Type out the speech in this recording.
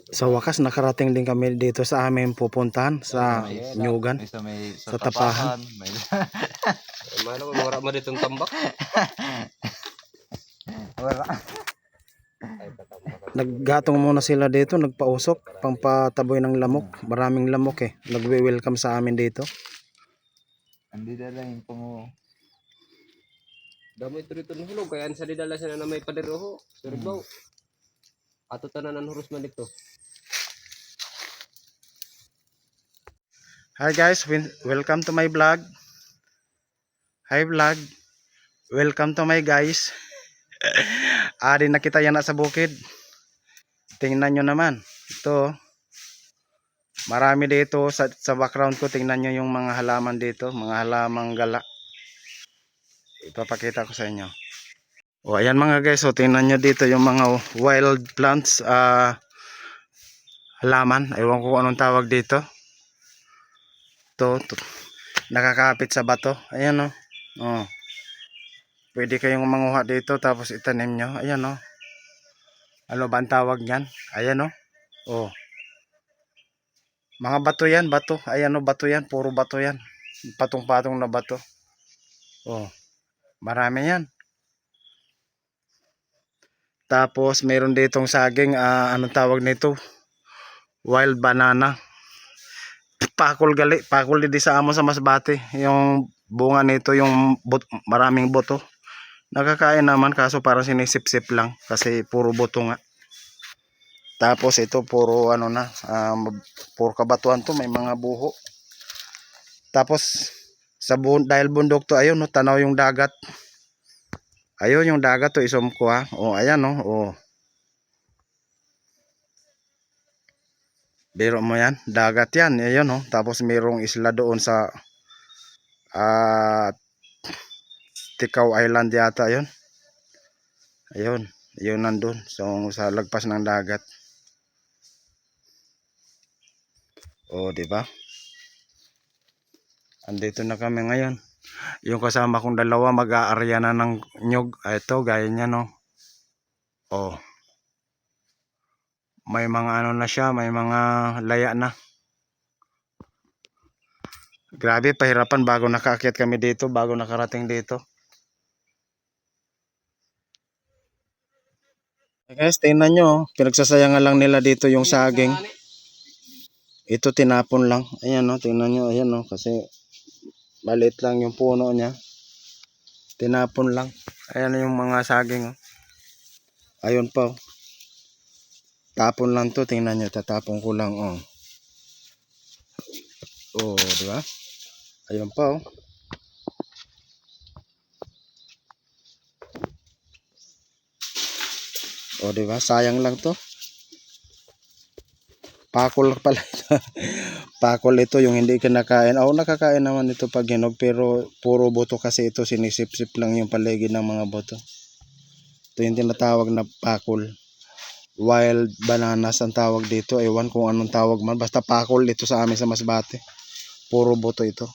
Sa wakas nakarating din kami dito sa aming pupuntahan sa Nyugan, sa Tapahan. Mano wala mo ditong tambak. Wala. Naggatong muna sila dito, nagpausok, pampataboy ng lamok. Maraming lamok eh. Nagwe-welcome sa amin dito. Andi dalahin po mo. Damo ito rito ng hulog kaya sa didala siya na may padiroho. Surbaw. Ato tanan ang hurus man dito. Hi guys, welcome to my vlog. Hi vlog. Welcome to my guys. Ari na kita yan sa bukid. Tingnan nyo naman. Ito. Marami dito sa background ko. Tingnan nyo yung mga halaman dito. Mga halamang gala. Ipapakita ko sa inyo. O ayan mga guys. So tingnan nyo dito yung mga wild plants. Halaman. Ewan ko kung anong tawag dito. Ito. Nakakapit sa bato. Ayan o. Oh. Pwede kayong manguha dito tapos itanim nyo. Ayan o. Ano ba ang tawag niyan? Ayan o. Oh. Mga bato yan, bato. Ayan o, bato yan. Puro bato yan. Patong-patong na bato. Oh. Marami yan. Tapos meron ditong saging, anong tawag nito? Wild banana. Pakol gali. Pakol di sa amo sa Masbate. Yung bunga nito, yung maraming buto. Nakakain naman kaso parang sinisip-sip lang kasi puro buto nga. Tapos ito puro ano na, puro kabatuan to, may mga buho. Tapos sa dahil bundok to, ayun no, tanaw yung dagat. Ayun yung dagat to, isom ko ha. Oh, ayan no, oh. Biro mo yan, dagat yan, ayun no. Tapos mayroong isla doon sa Tikaw Island yata yun. Ayun, yun nandun. So sa lagpas ng dagat. Oh, di ba? Andito na kami ngayon. Yung kasama kong dalawa mag-aarya na ng nyug. Ito, gaya niya no. Oh. May mga ano na siya, may mga laya na. Grabe, pahirapan bago nakaakyat kami dito, bago nakarating dito. Guys, tingnan nyo, pinagsasayangan lang nila dito yung saging. Ito tinapon lang. Ayan no, tingnan nyo, ayan no, kasi maliit lang yung puno niya. Tinapon lang. Ayan yung mga saging. Oh. Ayun pa. Oh. Tapon lang to, tingnan nyo, tatapon ko lang. Oh, oh di ba? Ayun pa. Oh. O diba? Sayang lang to. Pakol pala ito. Pakol ito yung hindi kinakain. Oo, nakakain naman ito pag hinog pero puro buto kasi ito, sinisip-sip lang yung paligid ng mga buto. Ito yung tinatawag na pakol. Wild bananas ang tawag dito. Ewan kung anong tawag man. Basta pakol ito sa amin sa Masbate. Puro buto ito.